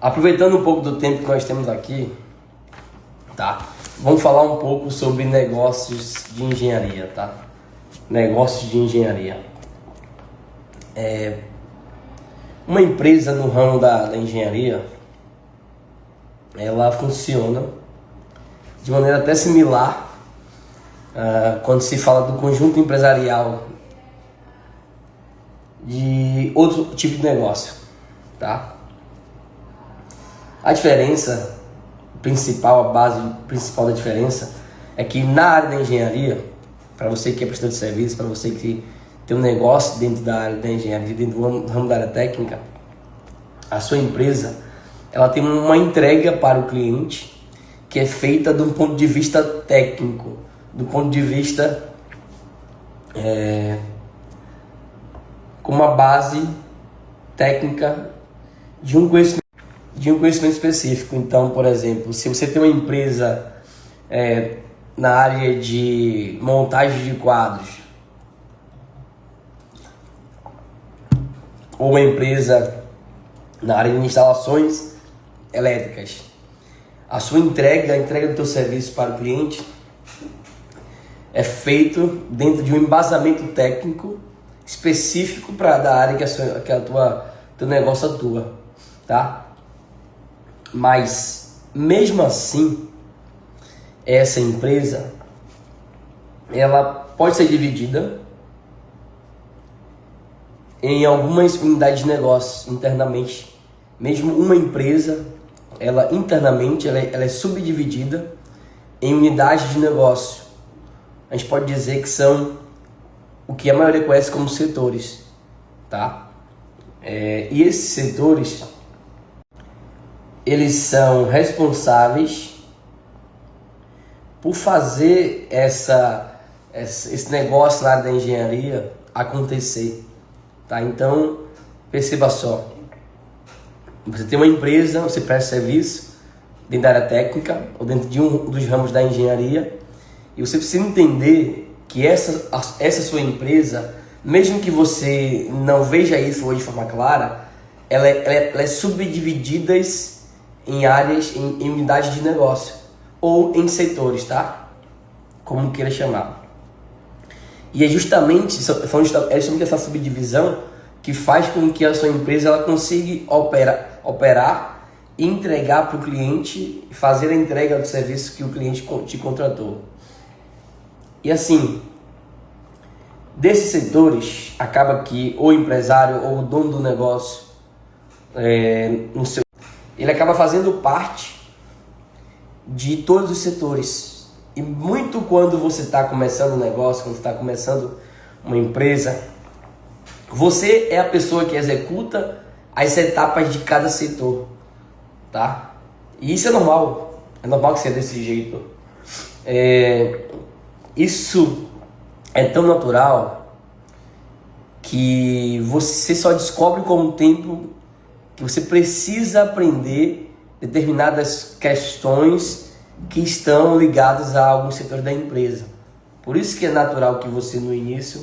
Aproveitando um pouco do tempo que nós temos aqui, tá? Vamos falar um pouco sobre negócios de engenharia, tá? Negócios de engenharia. Uma empresa no ramo da engenharia, ela funciona de maneira até similar quando se fala do conjunto empresarial de outro tipo de negócio, tá? A diferença principal, a base principal da diferença é que na área da engenharia, para você que é prestador de serviço, para você que tem um negócio dentro da área da engenharia, dentro do ramo da área técnica, a sua empresa, ela tem uma entrega para o cliente que é feita de um ponto de vista técnico, do ponto de vista com uma base técnica de um conhecimento específico. Então, por exemplo, se você tem uma empresa na área de montagem de quadros, ou uma empresa na área de instalações elétricas, a entrega do teu serviço para o cliente é feito dentro de um embasamento técnico específico da área que teu negócio atua, tá? Mas mesmo assim, essa empresa ela pode ser dividida em algumas unidades de negócio internamente. Mesmo uma empresa, ela internamente ela é subdividida em unidades de negócio. A gente pode dizer que são o que a maioria conhece como setores, tá? E esses setores, eles são responsáveis por fazer esse negócio lá da engenharia acontecer, tá? Então, perceba só, você tem uma empresa, você presta serviço dentro da área técnica ou dentro de um dos ramos da engenharia, e você precisa entender que essa sua empresa, mesmo que você não veja isso hoje de forma clara, ela é subdividida em áreas, em unidades de negócio ou em setores, tá? Como queira chamar. E é justamente essa subdivisão que faz com que a sua empresa ela consiga operar e entregar para o cliente, fazer a entrega do serviço que o cliente te contratou. E assim, desses setores, acaba que o empresário ou o dono do negócio, ele acaba fazendo parte de todos os setores. E muito quando você está começando um negócio, quando você está começando uma empresa, você é a pessoa que executa as etapas de cada setor, tá? E isso é normal que seja desse jeito. Isso é tão natural que você só descobre com o tempo que você precisa aprender determinadas questões que estão ligadas a alguns setores da empresa. Por isso que é natural que você, no início,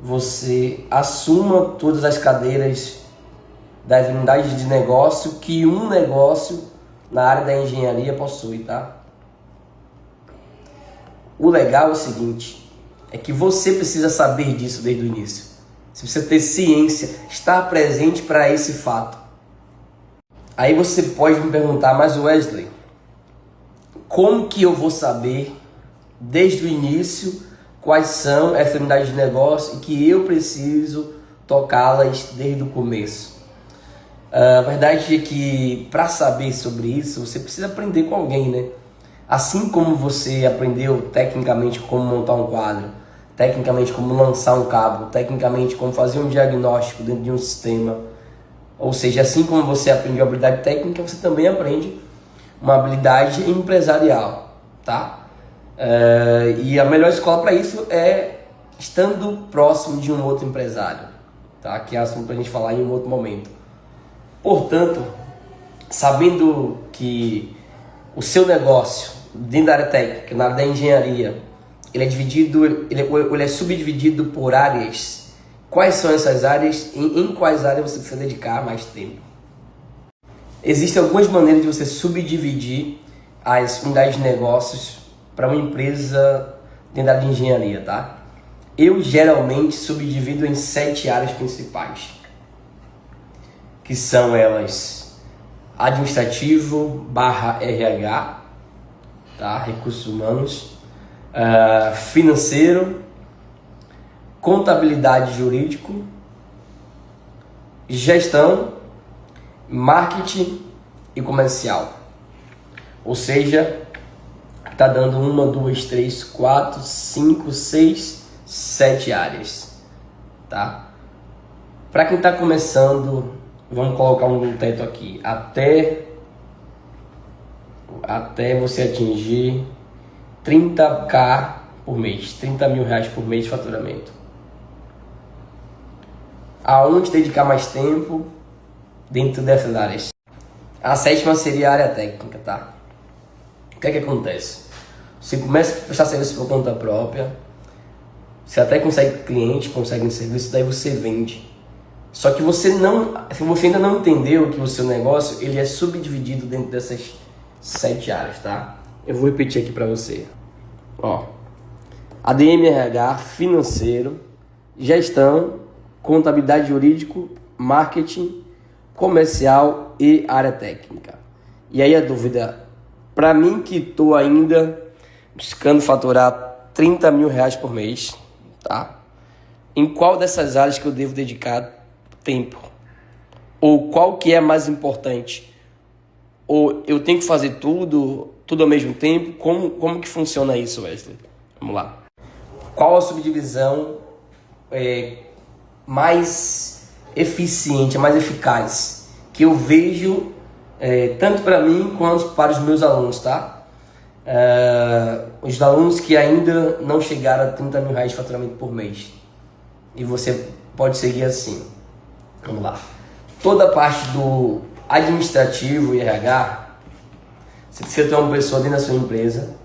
você assuma todas as cadeiras das unidades de negócio que um negócio na área da engenharia possui, tá? O legal é o seguinte, é que você precisa saber disso desde o início. Você precisa ter ciência, estar presente para esse fato. Aí você pode me perguntar, mas Wesley, como que eu vou saber desde o início quais são essas unidades de negócio e que eu preciso tocá-las desde o começo? A verdade é que para saber sobre isso, você precisa aprender com alguém, né? Assim como você aprendeu tecnicamente como montar um quadro, tecnicamente como lançar um cabo, tecnicamente como fazer um diagnóstico dentro de um sistema, ou seja, assim como você aprendeu habilidade técnica, você também aprende uma habilidade empresarial, tá? E a melhor escola para isso é estando próximo de um outro empresário, tá? Que é assunto para a gente falar em um outro momento. Portanto, sabendo que o seu negócio dentro da área técnica, na área da engenharia, ele é subdividido por áreas. Quais são essas áreas? Em quais áreas você precisa dedicar mais tempo? Existem algumas maneiras de você subdividir as unidades de negócios para uma empresa dentro da área de engenharia, tá? Eu geralmente subdivido em 7 áreas principais, que são elas administrativo / RH, tá? Recursos humanos, financeiro, contabilidade jurídico, gestão, marketing e comercial. Ou seja, tá dando 1, 2, 3, 4, 5, 6, 7 áreas, tá? Para quem está começando, vamos colocar um teto aqui, até você atingir 30k por mês, 30 mil reais por mês de faturamento. Aonde dedicar mais tempo dentro dessas áreas? A 7ª seria a área técnica, tá? O que é que acontece? Você começa a prestar serviço por conta própria, você até consegue cliente, consegue um serviço, daí você vende. Só que você ainda não entendeu que o seu negócio ele é subdividido dentro dessas 7 áreas, tá? Eu vou repetir aqui para você. Ó, ADM, RH, financeiro, gestão, contabilidade jurídico, marketing, comercial e área técnica. E aí a dúvida, para mim que estou ainda buscando faturar 30 mil reais por mês, tá? Em qual dessas áreas que eu devo dedicar tempo? Ou qual que é mais importante? Ou eu tenho que fazer tudo ao mesmo tempo? Como que funciona isso, Wesley? Vamos lá. Qual a subdivisão mais eficiente, mais eficaz, que eu vejo tanto para mim quanto para os meus alunos, tá? Os alunos que ainda não chegaram a 30 mil reais de faturamento por mês. E você pode seguir assim. Vamos lá. Toda a parte do administrativo e RH, você precisa ter uma pessoa dentro da sua empresa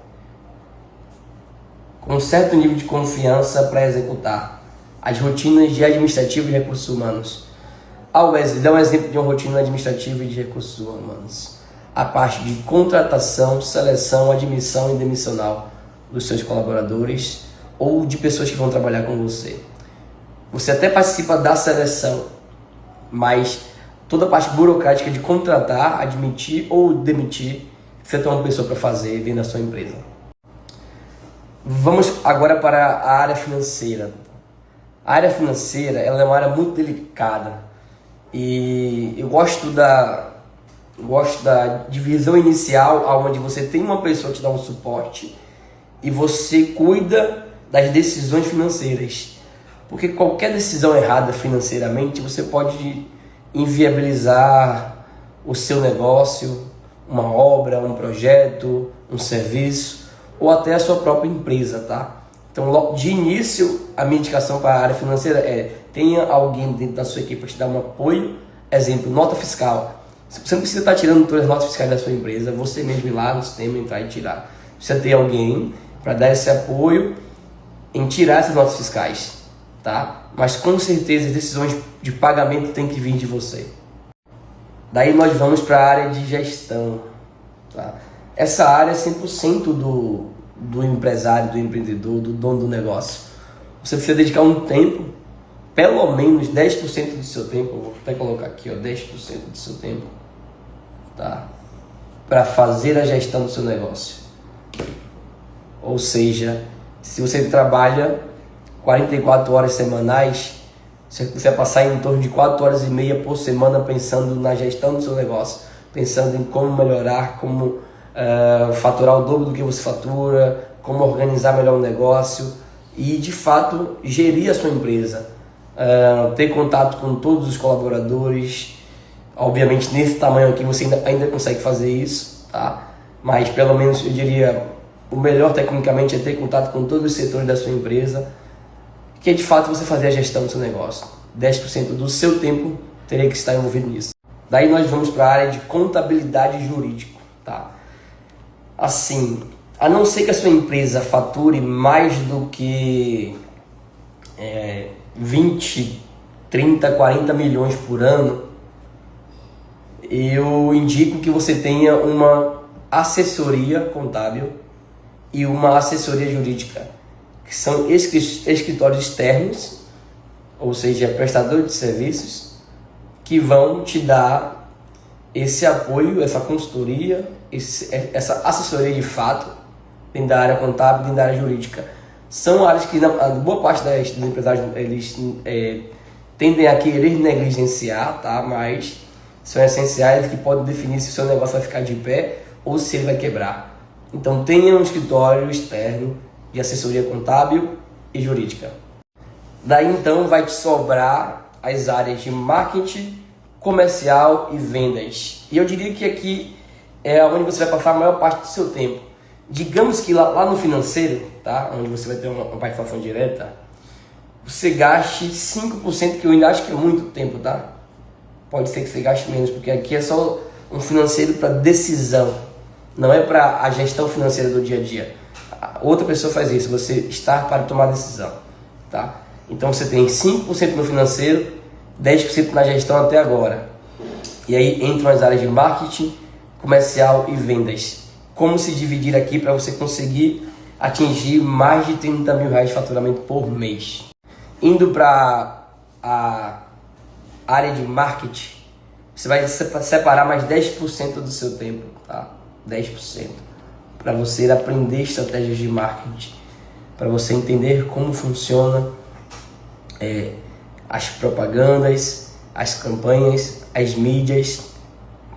com um certo nível de confiança para executar as rotinas de administrativo e recursos humanos. Wesley, dá um exemplo de uma rotina administrativa e de recursos humanos. A parte de contratação, seleção, admissão e demissional dos seus colaboradores ou de pessoas que vão trabalhar com você. Você até participa da seleção, mas toda a parte burocrática de contratar, admitir ou demitir, você tem uma pessoa para fazer dentro da sua empresa. Vamos agora para a área financeira. A área financeira ela é uma área muito delicada e eu gosto da divisão inicial, onde você tem uma pessoa que te dá um suporte e você cuida das decisões financeiras. Porque qualquer decisão errada financeiramente, você pode inviabilizar o seu negócio, uma obra, um projeto, um serviço ou até a sua própria empresa, tá? Então, de início, a minha indicação para a área financeira tenha alguém dentro da sua equipe para te dar um apoio. Exemplo, nota fiscal. Você não precisa estar tirando todas as notas fiscais da sua empresa, você mesmo ir lá no sistema, entrar e tirar. Precisa ter alguém para dar esse apoio em tirar essas notas fiscais, tá? Mas com certeza as decisões de pagamento têm que vir de você. Daí nós vamos para a área de gestão, tá? Essa área é 100% do empresário, do empreendedor, do dono do negócio. Você precisa dedicar um tempo, pelo menos 10% do seu tempo, vou até colocar aqui, ó, 10% do seu tempo, tá? Para fazer a gestão do seu negócio. Ou seja, se você trabalha 44 horas semanais, você vai passar em torno de 4 horas e meia por semana pensando na gestão do seu negócio, pensando em como melhorar, como faturar o dobro do que você fatura, como organizar melhor o negócio e de fato gerir a sua empresa, ter contato com todos os colaboradores. Obviamente nesse tamanho aqui você ainda consegue fazer isso, tá? Mas pelo menos eu diria o melhor tecnicamente é ter contato com todos os setores da sua empresa, que é de fato você fazer a gestão do seu negócio. 10% do seu tempo teria que estar envolvido nisso. Daí nós vamos para a área de contabilidade jurídica, tá? Assim, a não ser que a sua empresa fature mais do que 20, 30, 40 milhões por ano, eu indico que você tenha uma assessoria contábil e uma assessoria jurídica, que são escritórios externos, ou seja, prestadores de serviços, que vão te dar esse apoio, essa consultoria, essa assessoria de fato, dentro da área contábil, dentro da área jurídica. São áreas que a boa parte dos empresários eles tendem a querer negligenciar, tá? Mas são essenciais, que podem definir se o seu negócio vai ficar de pé ou se ele vai quebrar. Então tenha um escritório externo de assessoria contábil e jurídica. Daí então vai te sobrar as áreas de marketing, comercial e vendas. E eu diria que aqui é onde você vai passar a maior parte do seu tempo. Digamos que lá no financeiro, tá? Onde você vai ter uma participação direta, você gaste 5%, que eu ainda acho que é muito tempo, tá? Pode ser que você gaste menos, porque aqui é só um financeiro para decisão, não é para a gestão financeira do dia a dia. Outra pessoa faz isso, você está para tomar decisão, tá? Então você tem 5% no financeiro, 10% na gestão até agora. E aí entram as áreas de marketing, comercial e vendas. Como se dividir aqui para você conseguir atingir mais de 30 mil reais de faturamento por mês. Indo para a área de marketing, você vai separar mais 10% do seu tempo, tá? 10%. Para você aprender estratégias de marketing, para você entender como funciona as propagandas, as campanhas, as mídias,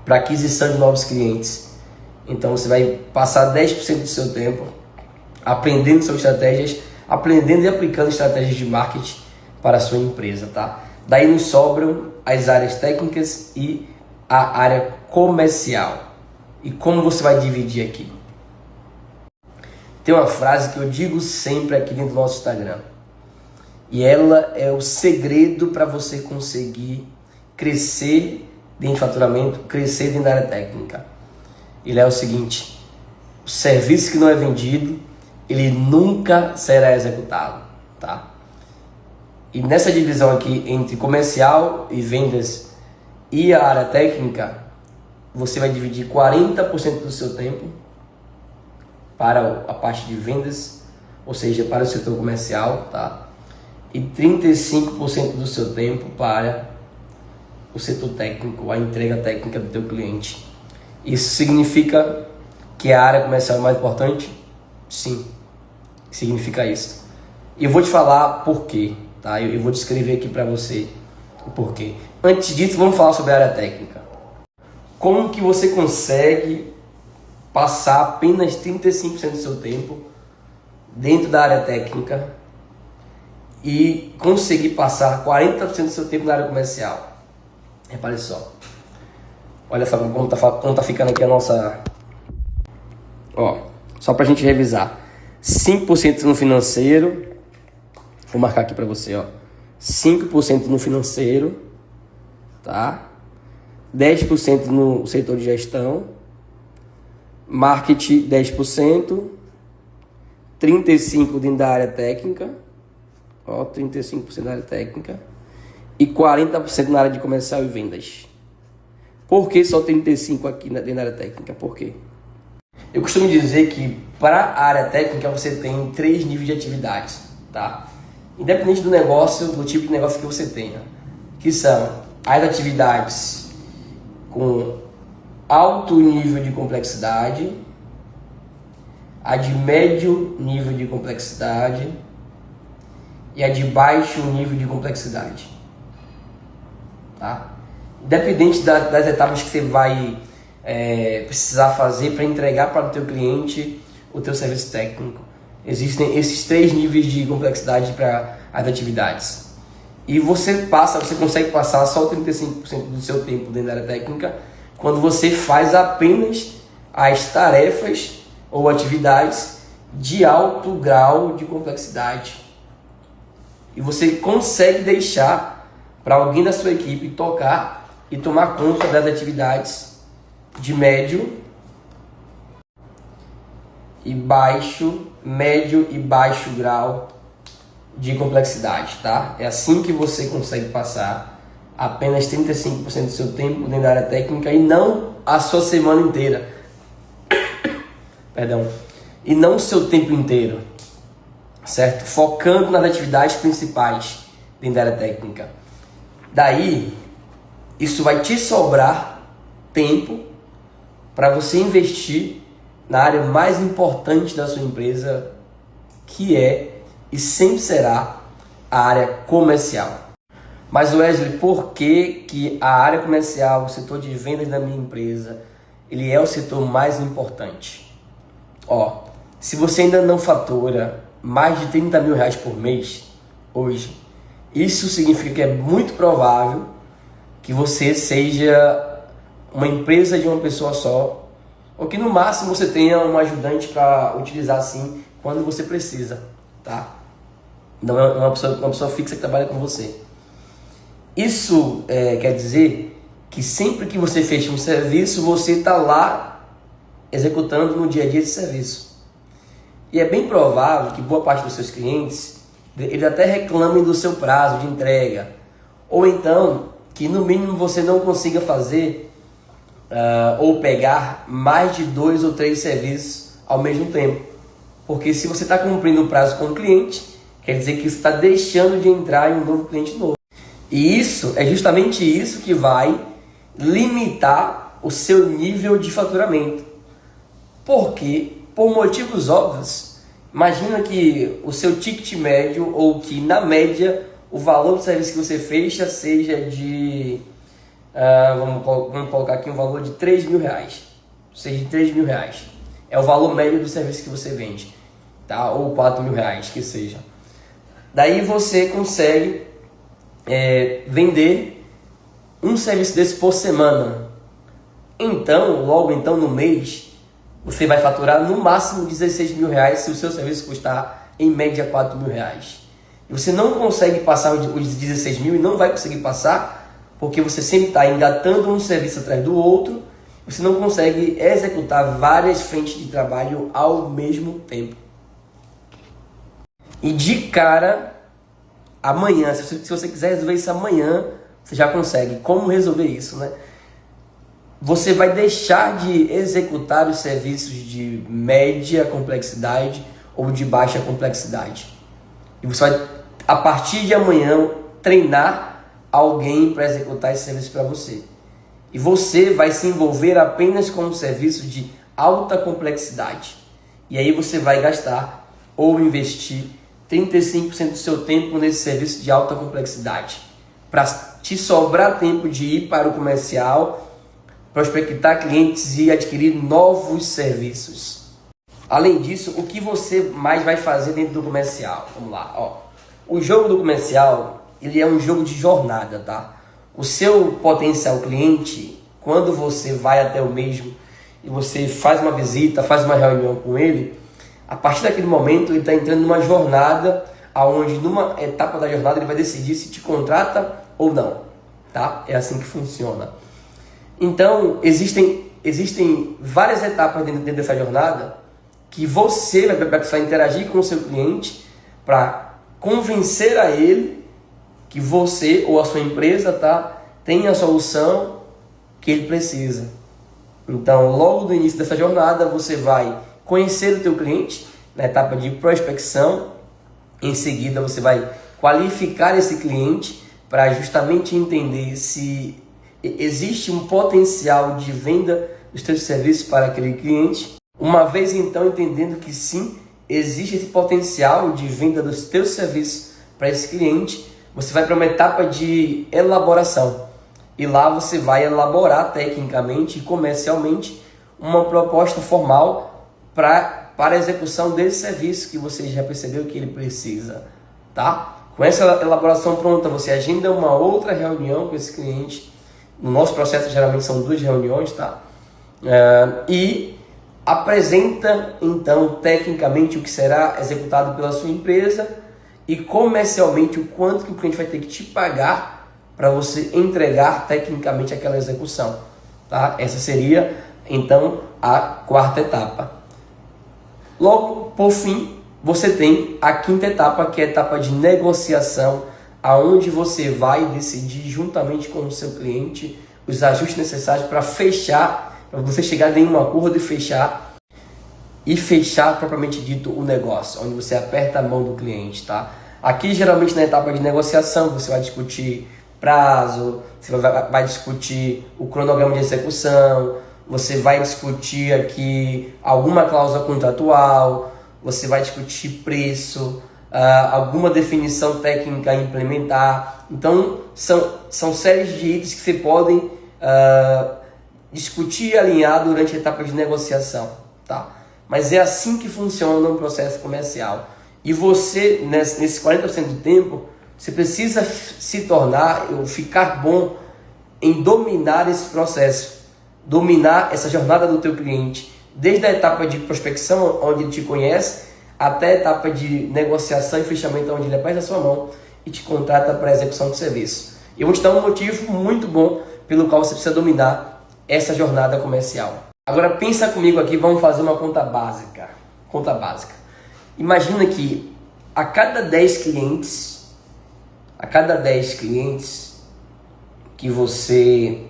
para aquisição de novos clientes. Então você vai passar 10% do seu tempo aprendendo sobre estratégias, aprendendo e aplicando estratégias de marketing para a sua empresa, tá? Daí nos sobram as áreas técnicas e a área comercial. E como você vai dividir aqui? Tem uma frase que eu digo sempre aqui dentro do nosso Instagram. E ela é o segredo para você conseguir crescer dentro de faturamento, crescer dentro da área técnica. Ele é o seguinte: o serviço que não é vendido, ele nunca será executado, tá? E nessa divisão aqui entre comercial e vendas e a área técnica, você vai dividir 40% do seu tempo para a parte de vendas, ou seja, para o setor comercial, tá? E 35% do seu tempo para o setor técnico, a entrega técnica do teu cliente. Isso significa que a área comercial é mais importante? Sim, significa isso. E eu vou te falar por quê, tá? Eu vou descrever aqui para você o porquê. Antes disso, vamos falar sobre a área técnica. Como que você consegue passar apenas 35% do seu tempo dentro da área técnica e conseguir passar 40% do seu tempo na área comercial? Repare só. Olha só como tá ficando aqui a nossa... Ó, só pra gente revisar. 5% no financeiro. Vou marcar aqui pra você, ó. 5% no financeiro, tá? 10% no setor de gestão. Marketing, 10%. 35% dentro da área técnica. Ó, 35% da área técnica. E 40% na área de comercial e vendas. Por que só 35% aqui dentro da área técnica? Por quê? Eu costumo dizer que para a área técnica você tem 3 níveis de atividades, tá? Independente do negócio, do tipo de negócio que você tenha, que são as atividades com alto nível de complexidade, a de médio nível de complexidade e a de baixo nível de complexidade, tá? Independente das etapas que você vai precisar fazer para entregar para o teu cliente o teu serviço técnico, existem esses 3 níveis de complexidade para as atividades. E você consegue passar só 35% do seu tempo dentro da área técnica quando você faz apenas as tarefas ou atividades de alto grau de complexidade. E você consegue deixar para alguém da sua equipe tocar e tomar conta das atividades de médio e baixo grau de complexidade, tá? É assim que você consegue passar apenas 35% do seu tempo dentro da área técnica e não a sua semana inteira. Perdão. E não o seu tempo inteiro, certo? Focando nas atividades principais dentro da área técnica. Daí, isso vai te sobrar tempo para você investir na área mais importante da sua empresa, que é e sempre será a área comercial. Mas Wesley, por que a área comercial, o setor de vendas da minha empresa, ele é o setor mais importante? Se você ainda não fatura mais de 30 mil reais por mês, hoje, isso significa que é muito provável que você seja uma empresa de uma pessoa só, ou que no máximo você tenha um ajudante para utilizar assim quando você precisa, tá? Não é uma pessoa fixa que trabalha com você. Isso quer dizer que sempre que você fecha um serviço, você está lá executando no dia a dia esse serviço. E é bem provável que boa parte dos seus clientes, eles até reclamem do seu prazo de entrega. Ou então, que no mínimo você não consiga fazer ou pegar mais de 2 ou 3 serviços ao mesmo tempo. Porque se você está cumprindo o prazo com o cliente, quer dizer que você está deixando de entrar em um novo cliente novo. E isso é justamente isso que vai limitar o seu nível de faturamento. Porque, por motivos óbvios, imagina que o seu ticket médio, ou que na média o valor do serviço que você fecha seja de, vamos colocar aqui um valor de 3 mil reais. Seja de 3 mil reais. É o valor médio do serviço que você vende, tá? Ou 4 mil reais, que seja. Daí você consegue vender um serviço desse por semana. Então, logo então no mês, você vai faturar no máximo 16 mil reais se o seu serviço custar em média 4 mil reais. E você não consegue passar os 16 mil e não vai conseguir passar porque você sempre está engatando um serviço atrás do outro. Você não consegue executar várias frentes de trabalho ao mesmo tempo. E de cara, amanhã, se você quiser resolver isso amanhã, você já consegue. Como resolver isso, né? Você vai deixar de executar os serviços de média complexidade ou de baixa complexidade. E você vai, a partir de amanhã, treinar alguém para executar esse serviço para você. E você vai se envolver apenas com um serviço de alta complexidade. E aí você vai gastar ou investir 35% do seu tempo nesse serviço de alta complexidade. Para te sobrar tempo de ir para o comercial, prospectar clientes e adquirir novos serviços. Além disso, o que você mais vai fazer dentro do comercial? Vamos lá, O jogo do comercial, ele é um jogo de jornada, tá? O seu potencial cliente, quando você vai até o mesmo e você faz uma visita, faz uma reunião com ele, a partir daquele momento ele está entrando numa jornada, onde numa etapa da jornada ele vai decidir se te contrata ou não, tá? É assim que funciona. Então, existem várias etapas dentro dessa jornada que você vai precisar interagir com o seu cliente para convencer a ele que você ou a sua empresa tem a solução que ele precisa. Então, logo no início dessa jornada, você vai conhecer o teu cliente na etapa de prospecção. Em seguida, você vai qualificar esse cliente para justamente entender se existe um potencial de venda dos seus serviços para aquele cliente. Uma vez então entendendo que sim, existe esse potencial de venda dos seus serviços para esse cliente, você vai para uma etapa de elaboração. E lá você vai elaborar tecnicamente e comercialmente uma proposta formal para a execução desse serviço que você já percebeu que ele precisa, tá? Com essa elaboração pronta, você agenda uma outra reunião com esse cliente. No nosso processo, geralmente são 2 reuniões, tá? E apresenta, então, tecnicamente o que será executado pela sua empresa e comercialmente o quanto que o cliente vai ter que te pagar para você entregar tecnicamente aquela execução, tá? Essa seria, então, a 4ª etapa. Logo, por fim, você tem a 5ª etapa, que é a etapa de negociação aonde você vai decidir juntamente com o seu cliente os ajustes necessários para fechar, para você chegar em um acordo e fechar propriamente dito o negócio, onde você aperta a mão do cliente, tá? Aqui geralmente na etapa de negociação você vai discutir prazo, você vai discutir o cronograma de execução, você vai discutir aqui alguma cláusula contratual, você vai discutir preço, alguma definição técnica a implementar. Então são séries de itens que você podem discutir e alinhar durante a etapa de negociação, tá? Mas é assim que funciona um processo comercial. E você, nesse 40% do tempo, você precisa se tornar ou ficar bom em dominar esse processo, dominar essa jornada do teu cliente, desde a etapa de prospecção, onde ele te conhece, até a etapa de negociação e fechamento, onde ele aperta a sua mão e te contrata para a execução do serviço. Eu vou te dar um motivo muito bom pelo qual você precisa dominar essa jornada comercial. Agora pensa comigo aqui, vamos fazer uma conta básica. Imagina que a cada 10 clientes que você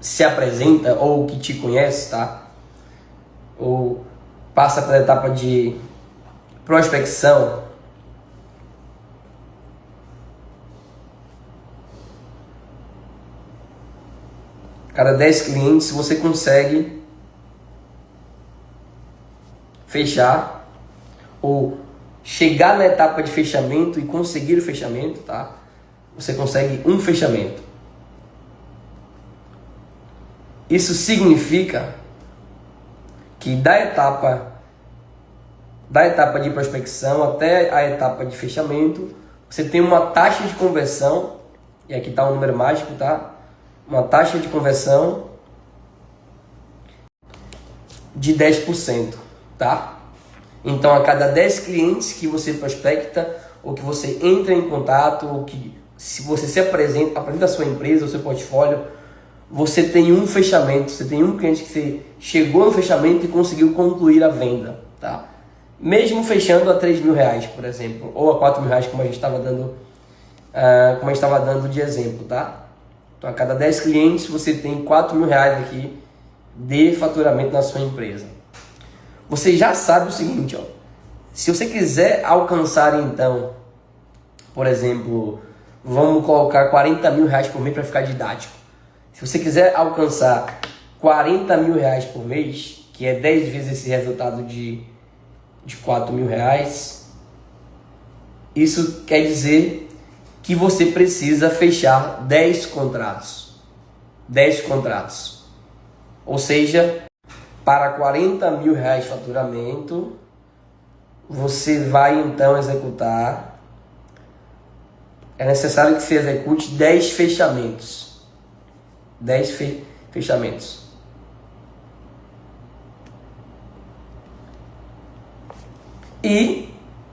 se apresenta ou que te conhece, tá? Ou passa pela etapa de prospecção, cada 10 clientes você consegue fechar ou chegar na etapa de fechamento e conseguir o fechamento, tá? Você consegue um fechamento. Isso significa que da etapa de prospecção até a etapa de fechamento, você tem uma taxa de conversão, e aqui está um número mágico, tá? Uma taxa de conversão de 10%, tá? Então, a cada 10 clientes que você prospecta, ou que você entra em contato, ou que se você se apresenta a sua empresa, o seu portfólio, você tem um fechamento, você tem um cliente que você chegou no fechamento e conseguiu concluir a venda, tá? Mesmo fechando a R$3.000, por exemplo, ou a R$4.000, como a gente estava dando de exemplo, tá? Então, a cada 10 clientes, você tem R$4.000 aqui de faturamento na sua empresa. Você já sabe o seguinte, ó, se você quiser alcançar, então, por exemplo, vamos colocar R$40.000 por mês para ficar didático. Se você quiser alcançar R$40.000 por mês, que é 10 vezes esse resultado de R$4.000, isso quer dizer que você precisa fechar 10 contratos. 10 contratos. Ou seja, para R$40.000 de faturamento, você vai então executar, é necessário que você execute 10 fechamentos. 10 fechamentos. E,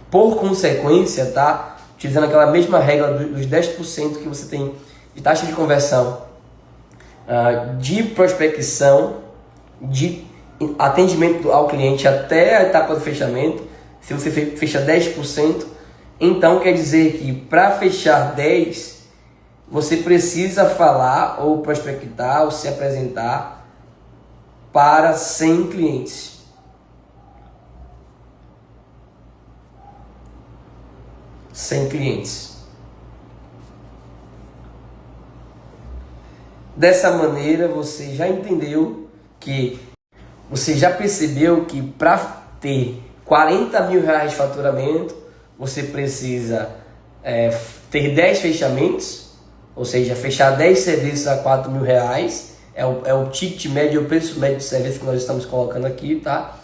por consequência, tá? Utilizando aquela mesma regra dos 10% que você tem de taxa de conversão, de prospecção, de atendimento ao cliente até a etapa do fechamento, se você fecha 10%, então quer dizer que para fechar 10%, você precisa falar ou prospectar ou se apresentar para 100 clientes. Dessa maneira, você já entendeu que, você já percebeu que para ter R$40.000 de faturamento, você precisa ter 10 fechamentos, ou seja, fechar 10 serviços a R$4.000, é o ticket médio, o preço médio do serviço que nós estamos colocando aqui, tá?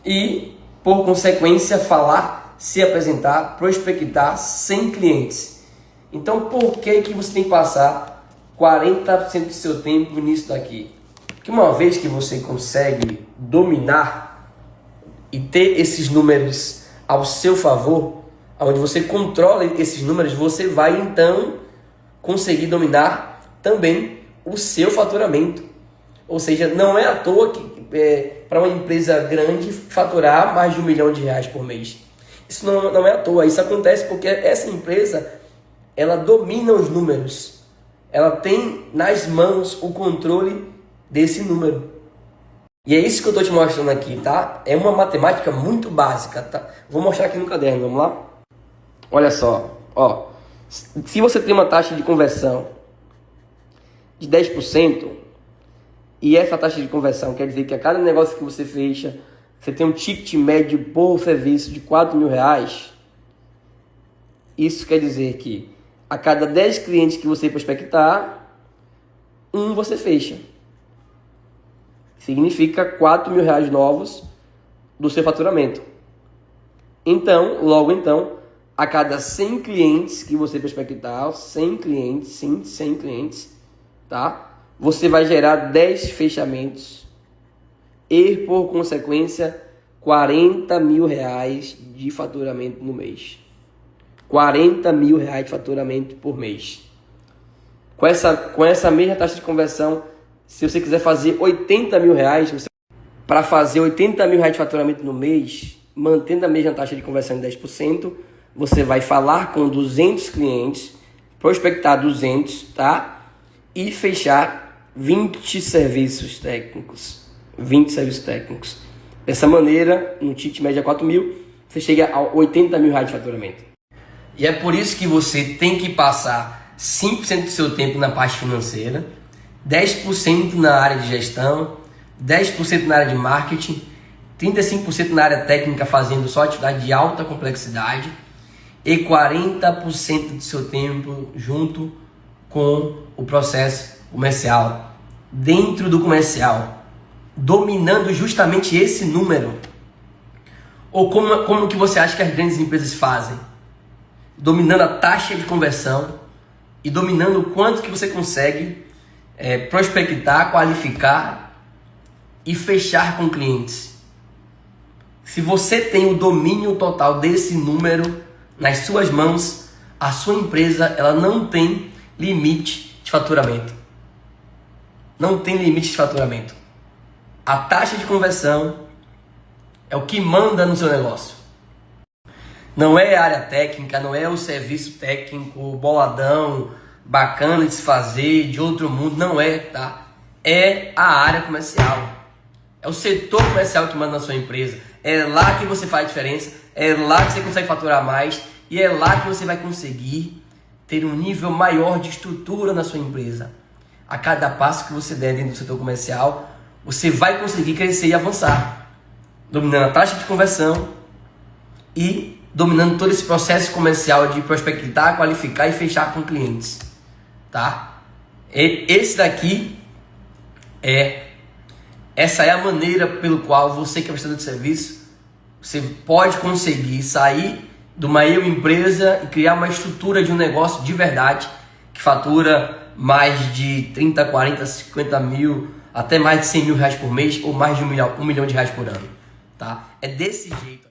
E, por consequência, falar, se apresentar, prospectar 100 clientes. Então, por que você tem que passar 40% do seu tempo nisso daqui? Porque uma vez que você consegue dominar e ter esses números ao seu favor, onde você controla esses números, você vai então conseguir dominar também o seu faturamento. Ou seja, não é à toa que para uma empresa grande faturar mais de R$1 milhão por mês. Isso não é à toa, isso acontece porque essa empresa ela domina os números. Ela tem nas mãos o controle desse número. E é isso que eu estou te mostrando aqui, tá? É uma matemática muito básica, tá? Vou mostrar aqui no caderno, vamos lá? Olha só, ó. Se você tem uma taxa de conversão de 10%, e essa taxa de conversão quer dizer que a cada negócio que você fecha, você tem um ticket médio por serviço de R$4.000, isso quer dizer que a cada 10 clientes que você prospectar, um você fecha. Significa R$4.000 novos do seu faturamento. Então, logo então, a cada 100 clientes que você prospectar, 100 clientes, tá? Você vai gerar 10 fechamentos e, por consequência, R$40.000 de faturamento no mês. R$40.000 de faturamento por mês. Com essa mesma taxa de conversão, se você quiser fazer R$80.000, para fazer R$80.000 de faturamento no mês, mantendo a mesma taxa de conversão de 10%, você vai falar com 200 clientes, prospectar 200, tá? E fechar 20 serviços técnicos. 20 serviços técnicos. Dessa maneira, no ticket média 4.000, você chega a R$80.000 de faturamento. E é por isso que você tem que passar 5% do seu tempo na parte financeira, 10% na área de gestão, 10% na área de marketing, 35% na área técnica fazendo só atividade de alta complexidade e 40% do seu tempo junto com o processo comercial, dentro do comercial, dominando justamente esse número. Ou como que você acha que as grandes empresas fazem? Dominando a taxa de conversão e dominando o quanto que você consegue prospectar, qualificar e fechar com clientes. Se você tem o domínio total desse número nas suas mãos, a sua empresa ela não tem limite de faturamento. Não tem limite de faturamento. A taxa de conversão é o que manda no seu negócio. Não é a área técnica, não é o serviço técnico boladão, bacana de se fazer, de outro mundo, não é, tá? É a área comercial. É o setor comercial que manda na sua empresa. É lá que você faz a diferença, é lá que você consegue faturar mais e é lá que você vai conseguir ter um nível maior de estrutura na sua empresa. A cada passo que você der dentro do setor comercial, você vai conseguir crescer e avançar, dominando a taxa de conversão e dominando todo esse processo comercial de prospectar, qualificar e fechar com clientes, tá? Essa é a maneira pelo qual você que é prestador de serviço, você pode conseguir sair de uma empresa e criar uma estrutura de um negócio de verdade que fatura mais de 30, 40, 50 mil, até mais de 100 mil reais por mês ou mais de R$1 milhão por ano, tá? É desse jeito.